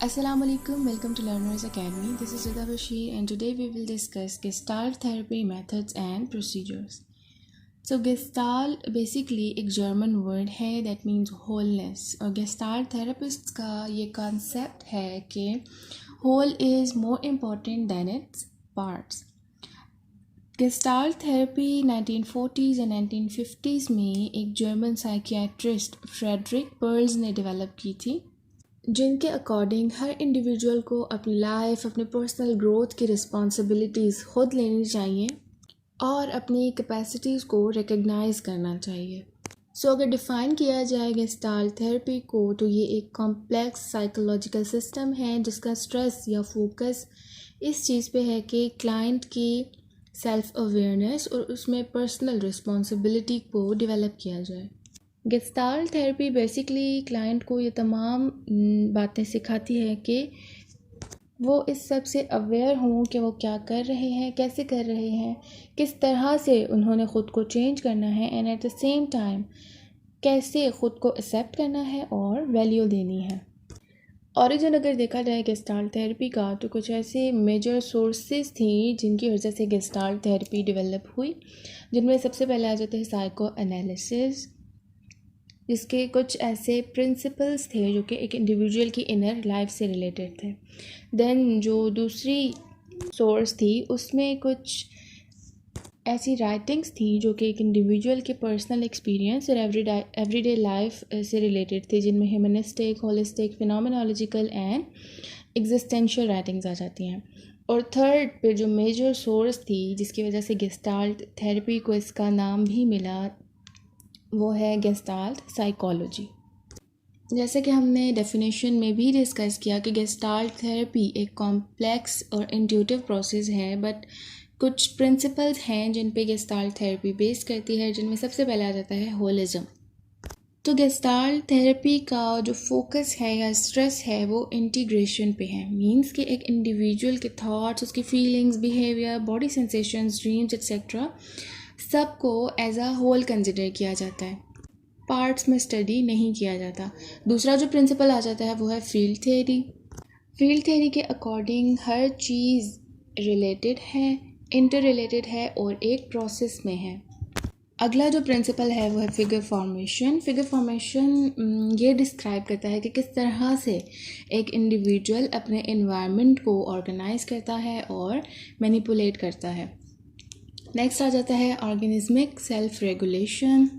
Assalamu alaikum, welcome to Learners Academy. This is Rida Bashir and today we will discuss Gestalt therapy methods and procedures. So Gestalt basically एक German word है that means wholeness और Gestalt therapists का ये concept है कि whole is more important than its parts. Gestalt therapy 1940s and 1950s में एक German psychiatrist Frederick Perls ने develop की थी, जिनके अकॉर्डिंग हर इंडिविजुअल को अपनी लाइफ, अपने पर्सनल ग्रोथ की रिस्पॉन्सिबिलिटीज़ खुद लेनी चाहिए और अपनी कैपेसिटीज़ को रिकग्नाइज़ करना चाहिए। सो अगर डिफ़ाइन किया जाए गेस्टाल्ट थेरेपी को तो ये एक कॉम्प्लेक्स साइकोलॉजिकल सिस्टम है जिसका स्ट्रेस या फोकस इस चीज़ पे है कि क्लाइंट की सेल्फ अवेयरनेस और उसमें पर्सनल रिस्पॉन्सिबिलिटी को डेवलप किया जाए। गेस्टाल्ट थेरेपी बेसिकली क्लाइंट को ये तमाम बातें सिखाती है कि वो इस सब से अवेयर हों कि वो क्या कर रहे हैं, कैसे कर रहे हैं, किस तरह से उन्होंने ख़ुद को चेंज करना है and eight the same time कैसे ख़ुद को एक्सेप्ट करना है और वैल्यू देनी है। ओरिजिन अगर देखा जाए गेस्टाल्ट थेरेपी का तो कुछ ऐसे मेजर सोर्सेज थी जिनकी वजह से गेस्टाल्ट थेरेपी डेवलप हुई, जिनमें सबसे पहले आ जाते हैं साइको एनालिसिस, जिसके कुछ ऐसे प्रिंसिपल्स थे जो कि एक इंडिविजुअल की इनर लाइफ से रिलेटेड थे। देन जो दूसरी सोर्स थी उसमें कुछ ऐसी राइटिंग्स थी जो कि एक इंडिविजुअल के पर्सनल एक्सपीरियंस और एवरीडे लाइफ से रिलेटेड थे, जिनमें humanistic, holistic, phenomenological and existential writings आ जाती हैं। और थर्ड पे जो मेजर सोर्स थी जिसकी वजह से गेस्टाल्ट थेरेपी को इसका नाम भी मिला वो है गेस्टाल्ट साइकोलॉजी। जैसे कि हमने डेफिनेशन में भी डिस्कस किया कि गेस्टाल्ट थेरेपी एक कॉम्प्लेक्स और इंट्यूटिव प्रोसेस है, बट कुछ प्रिंसिपल्स हैं जिन पे गेस्टाल्ट थेरेपी बेस करती है, जिनमें सबसे पहले आ जाता है होलिज्म। तो गेस्टाल्ट थेरेपी का जो फोकस है या स्ट्रेस है वो इंटीग्रेशन पे है। मींस कि एक इंडिविजुअल के थॉट्स, उसकी feelings, behaviour, body sensations, dreams etcetera सबको एज अ होल कंसिडर किया जाता है, पार्ट्स में स्टडी नहीं किया जाता। दूसरा जो प्रिंसिपल आ जाता है वो है फील्ड थ्योरी। फील्ड थ्योरी के अकॉर्डिंग हर चीज़ रिलेटेड है, इंटर रिलेटेड है और एक प्रोसेस में है। अगला जो प्रिंसिपल है वो है फिगर फॉर्मेशन। फिगर फॉर्मेशन ये डिस्क्राइब करता है कि किस तरह से एक इंडिविजुअल अपने इन्वायरमेंट को ऑर्गेनाइज करता है और मैनिपुलेट करता है। नेक्स्ट आ जाता है ऑर्गेनिज्मिक सेल्फ रेगुलेशन।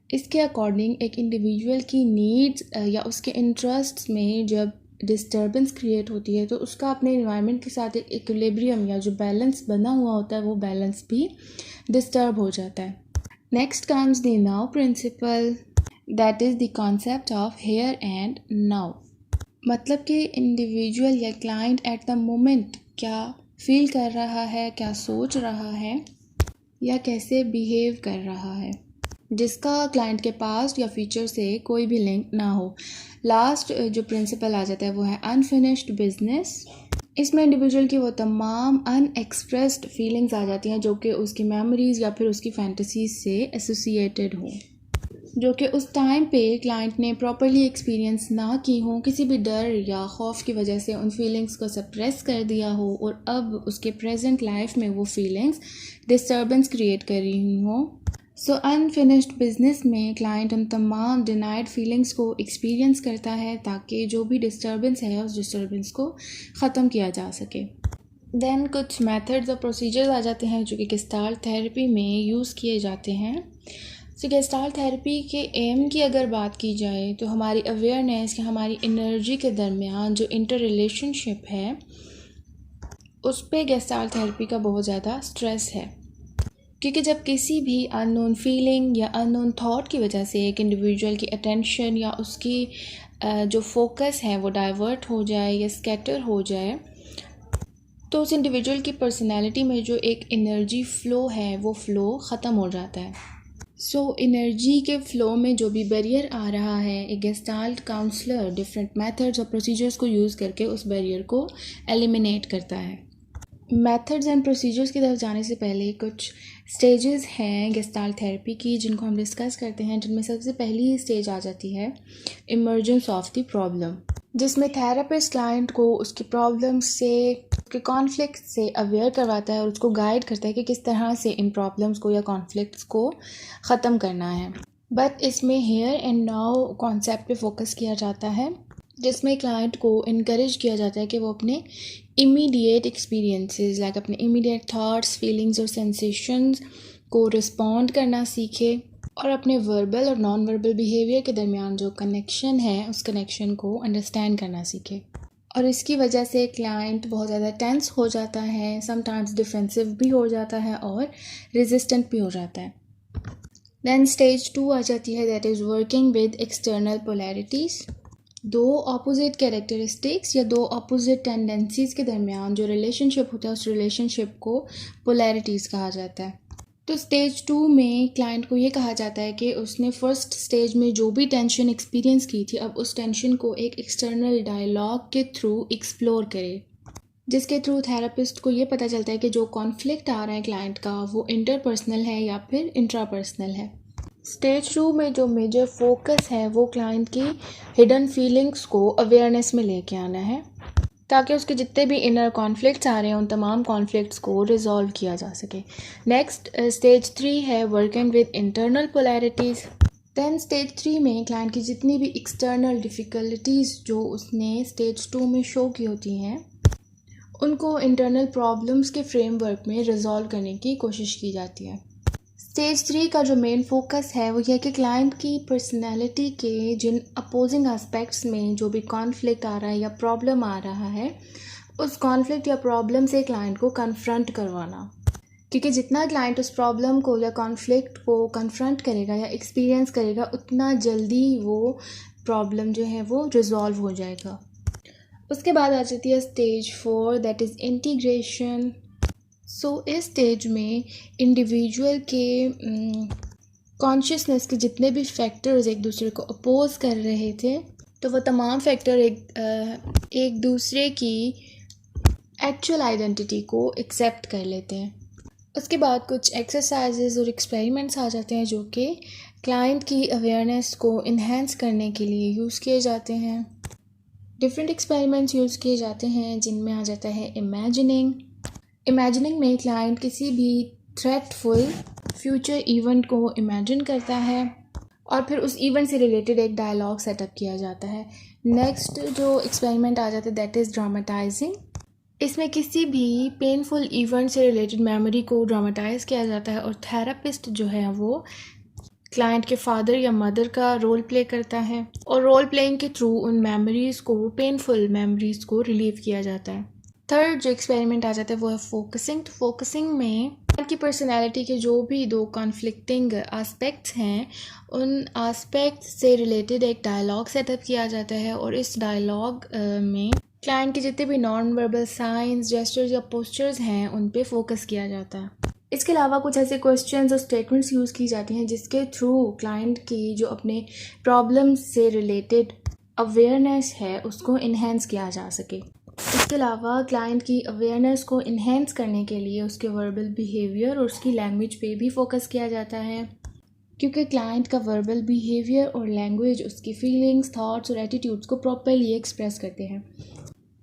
इसके अकॉर्डिंग एक इंडिविजुअल की नीड्स या उसके इंटरेस्ट्स में जब डिस्टर्बेंस क्रिएट होती है तो उसका अपने इन्वायरमेंट के साथ एक इक्विलिब्रियम या जो बैलेंस बना हुआ होता है वो बैलेंस भी डिस्टर्ब हो जाता है। Next comes the now principle, that is the concept of here and now. मतलब कि इंडिविजुअल या क्लाइंट एट द मोमेंट क्या फील कर रहा है, क्या सोच रहा है या कैसे बिहेव कर रहा है, जिसका क्लाइंट के पास्ट या फ्यूचर से कोई भी लिंक ना हो। लास्ट जो प्रिंसिपल आ जाता है वो है अनफिनिश्ड बिजनेस। इसमें इंडिविजुअल की वो तमाम अनएक्सप्रेस्ड फीलिंग्स आ जाती हैं जो कि उसकी मेमोरीज़ या फिर उसकी फैंटेसीज से एसोसिएटेड हों, जो कि उस टाइम पे क्लाइंट ने प्रॉपरली एक्सपीरियंस ना की हो, किसी भी डर या खौफ की वजह से उन फीलिंग्स को सप्रेस कर दिया हो और अब उसके प्रेजेंट लाइफ में वो फीलिंग्स डिस्टर्बेंस क्रिएट कर रही हो। सो अनफिनिश्ड बिजनेस में क्लाइंट उन तमाम डिनाइड फीलिंग्स को एक्सपीरियंस करता है ताकि जो भी डिस्टर्बेंस है उस डिस्टर्बेंस को ख़त्म किया जा सके। देन कुछ मेथड्स और प्रोसीजर्स आ जाते हैं जो कि गेस्टाल्ट थेरेपी में यूज़ किए जाते हैं। सो गेस्टाल्ट थेरेपी के एम की अगर बात की जाए तो हमारी अवेयरनेस कि हमारी एनर्जी के दरमियान जो इंटर रिलेशनशिप है उस पर गेस्टाल्ट थेरेपी का बहुत ज़्यादा स्ट्रेस है, क्योंकि जब किसी भी अननोन फीलिंग या अननोन थॉट की वजह से एक इंडिविजुअल की अटेंशन या उसकी जो फोकस है वो डाइवर्ट हो जाए या स्कैटर हो जाए तो उस इंडिविजुअल की पर्सनैलिटी में जो एक एनर्जी फ़्लो है वो फ़्लो ख़त्म हो जाता है। सो एनर्जी के फ़्लो में जो भी बैरियर आ रहा है एक गेस्टाल्ट काउंसलर डिफरेंट मेथड्स और प्रोसीजर्स को यूज़ करके उस बैरियर को एलिमिनेट करता है। मेथड्स एंड प्रोसीजर्स की तरफ जाने से पहले कुछ स्टेजेस हैं गेस्टाल्ट थेरेपी की जिनको हम डिस्कस करते हैं, जिनमें सबसे पहली स्टेज आ जाती है इमर्जेंस ऑफ द प्रॉब्लम। जिसमें थेरेपिस्ट क्लाइंट को उसकी प्रॉब्लम से, उसके कॉन्फ्लिक्ट से अवेयर करवाता है और उसको गाइड करता है कि किस तरह से इन प्रॉब्लम्स को या कॉन्फ्लिक्ट्स को ख़त्म करना है। बट इसमें हियर एंड नाउ कॉन्सेप्ट पे फोकस किया जाता है, जिसमें क्लाइंट को इनकरेज किया जाता है कि वो अपने इमीडिएट एक्सपीरियंसेस लाइक अपने इमीडिएट थॉट्स, फीलिंग्स और सेंसेशंस को रिस्पॉन्ड करना सीखे और अपने वर्बल और नॉन वर्बल बिहेवियर के दरमियान जो कनेक्शन है उस कनेक्शन को अंडरस्टैंड करना सीखे। और इसकी वजह से क्लाइंट बहुत ज़्यादा टेंस हो जाता है, समटाइम्स डिफेंसिव भी हो जाता है और रेजिस्टेंट भी हो जाता है। देन स्टेज 2 आ जाती है, that is working with external polarities. दो अपोजिट कैरेक्टरिस्टिक्स या दो अपोजिट टेंडेंसीज़ के दरमियान जो रिलेशनशिप होता है उस रिलेशनशिप को पोलैरिटीज़ कहा जाता है। तो स्टेज 2 में क्लाइंट को ये कहा जाता है कि उसने फर्स्ट स्टेज में जो भी टेंशन एक्सपीरियंस की थी, अब उस टेंशन को एक एक्सटर्नल डायलॉग के थ्रू एक्सप्लोर करे, जिसके थ्रू थेरेपिस्ट को ये पता चलता है कि जो कॉन्फ्लिक्ट आ रहा है क्लाइंट का वो इंटरपर्सनल है या फिर इंट्रापर्सनल है। स्टेज 2 में जो मेजर फोकस है वो क्लाइंट की हिडन फीलिंग्स को अवेयरनेस में लेके आना है, ताकि उसके जितने भी इनर कॉन्फ्लिक्ट्स आ रहे हैं उन तमाम कॉन्फ्लिक्ट्स को रिजॉल्व किया जा सके। नेक्स्ट स्टेज 3 है working with internal polarities. Then stage 3 में क्लाइंट की जितनी भी एक्सटर्नल डिफ़िकल्टीज़ जो उसने स्टेज 2 में शो की होती हैं उनको इंटरनल प्रॉब्लम्स के फ्रेमवर्क में रिजॉल्व करने की कोशिश की जाती है। स्टेज 3 का जो मेन फोकस है वो यह कि क्लाइंट की पर्सनैलिटी के जिन अपोजिंग एस्पेक्ट्स में जो भी कॉन्फ्लिक्ट आ रहा है या प्रॉब्लम आ रहा है उस कॉन्फ्लिक्ट या प्रॉब्लम से क्लाइंट को कन्फ्रंट करवाना, क्योंकि जितना क्लाइंट उस प्रॉब्लम को या कॉन्फ्लिक्ट को कन्फ्रंट करेगा या एक्सपीरियंस करेगा उतना जल्दी वो प्रॉब्लम जो है वो रिजॉल्व हो जाएगा। उसके बाद आ जाती है स्टेज 4, दैट इज़ इंटीग्रेशन। सो इस स्टेज में इंडिविजुअल के कॉन्शियसनेस के जितने भी फैक्टर्स एक दूसरे को अपोज कर रहे थे तो वो तमाम फैक्टर एक दूसरे की एक्चुअल आइडेंटिटी को एक्सेप्ट कर लेते हैं। उसके बाद कुछ एक्सरसाइजेज और एक्सपेरिमेंट्स आ जाते हैं जो कि क्लाइंट की अवेयरनेस को इन्हेंस करने के लिए यूज़ किए जाते हैं। डिफरेंट एक्सपेरिमेंट्स यूज़ किए जाते हैं जिनमें आ जाता है इमेजिनिंग में क्लाइंट किसी भी थ्रेटफुल फ्यूचर इवेंट को इमेजिन करता है और फिर उस इवेंट से रिलेटेड एक डायलॉग सेटअप किया जाता है। नेक्स्ट जो एक्सपेरिमेंट आ जाता है दैट इज़ ड्रामेटाइजिंग। इसमें किसी भी पेनफुल इवेंट से रिलेटेड मेमोरी को ड्रामेटाइज किया जाता है और थेरेपिस्ट जो है वो क्लाइंट के फादर या मदर का रोल प्ले करता है और रोल प्लेइंग के थ्रू उन मेमोरीज़ को, पेनफुल मेमोरीज़ को रिलीव किया जाता है। थर्ड जो एक्सपेरिमेंट आ जाता है वो है फोकसिंग। तो फोकसिंग में की पर्सनैलिटी के जो भी दो कॉन्फ्लिक्टिंग एस्पेक्ट्स हैं उन एस्पेक्ट से रिलेटेड एक डायलॉग सेटअप किया जाता है और इस डायलॉग में क्लाइंट के जितने भी नॉन वर्बल साइंस, जेस्चर्स या पोस्चर्स हैं उन पे फोकस किया जाता है। इसके अलावा कुछ ऐसे क्वेश्चंस और स्टेटमेंट्स यूज़ की जाती हैं जिसके थ्रू क्लाइंट की जो अपने प्रॉब्लम से रिलेटेड अवेयरनेस है उसको इन्हेंस किया जा सके। इसके अलावा क्लाइंट की अवेयरनेस को इन्हेंस करने के लिए उसके वर्बल बिहेवियर और उसकी लैंग्वेज पे भी फोकस किया जाता है, क्योंकि क्लाइंट का वर्बल बिहेवियर और लैंग्वेज उसकी फीलिंग्स, थॉट्स और एटीट्यूड्स को प्रॉपर्ली एक्सप्रेस करते हैं।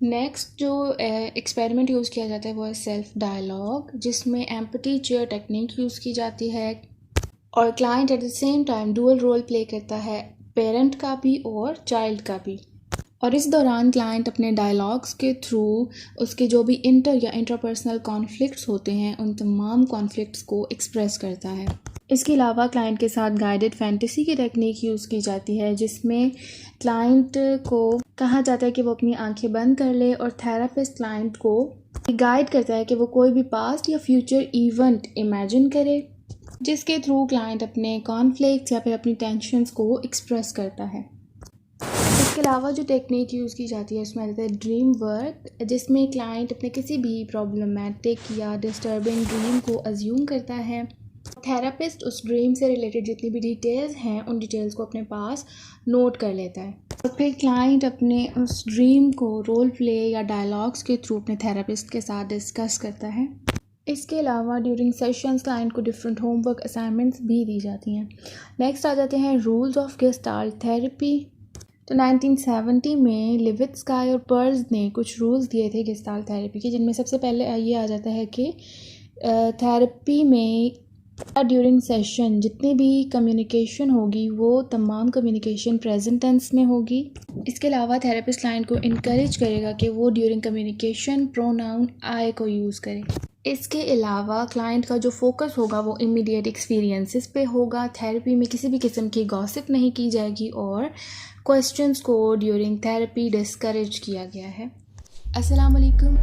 नेक्स्ट जो एक्सपेरिमेंट यूज़ किया जाता है वो है सेल्फ डायलॉग, जिसमें एम्पैथी चेयर टेक्निक यूज़ की जाती है और client at the same time dual role play करता है, पेरेंट का भी और चाइल्ड का भी। और इस दौरान क्लाइंट अपने डायलॉग्स के थ्रू उसके जो भी इंटर या इंटरपर्सनल कॉन्फ्लिक्ट्स होते हैं उन तमाम कॉन्फ्लिक्ट्स को एक्सप्रेस करता है। इसके अलावा क्लाइंट के साथ गाइडेड फैंटेसी की टेक्निक यूज़ की जाती है, जिसमें क्लाइंट को कहा जाता है कि वो अपनी आंखें बंद कर ले और थेरेपिस्ट क्लाइंट को गाइड करता है कि वो कोई भी पास्ट या फ्यूचर इवेंट इमेजिन करे, जिसके थ्रू क्लाइंट अपने कॉन्फ्लिक्ट्स या फिर अपनी टेंशन्स को एक्सप्रेस करता है। इसके अलावा जो टेक्निक यूज़ की जाती है उसमें आता है ड्रीम वर्क, जिसमें क्लाइंट अपने किसी भी प्रॉब्लमेटिक या डिस्टर्बिंग ड्रीम को अज्यूम करता है। थेरेपिस्ट उस ड्रीम से रिलेटेड जितनी भी डिटेल्स हैं उन डिटेल्स को अपने पास नोट कर लेता है और फिर क्लाइंट अपने उस ड्रीम को रोल प्ले या डायलॉग्स के थ्रू अपने थेरेपिस्ट के साथ डिस्कस करता है। इसके अलावा ड्यूरिंग सेशंस क्लाइंट को डिफरेंट होमवर्क असाइनमेंट्स भी दी जाती हैं। नेक्स्ट आ जाते हैं रूल्स ऑफ गेस्टाल्ट थेरेपी। तो 1970 में लिवित्स्काई और पर्ल्स ने कुछ रूल्स दिए थे गेस्टाल्ट थेरेपी के, जिनमें सबसे पहले ये आ जाता है कि थेरेपी में ड्यूरिंग सेशन जितनी भी कम्युनिकेशन होगी वो तमाम कम्युनिकेशन प्रेजेंट टेंस में होगी। इसके अलावा थेरेपिस्ट क्लाइंट को इनकरेज करेगा कि वो ड्यूरिंग कम्युनिकेशन प्रोनाउन आई को यूज़ करे। इसके अलावा क्लाइंट का जो फोकस होगा वो इमीडिएट एक्सपीरियंसेस पे होगा। थेरेपी में किसी भी किस्म की गॉसिप नहीं की जाएगी और क्वेश्चंस को ड्यूरिंग थेरेपी डिस्करेज किया गया है। अस्सलाम वालेकुम।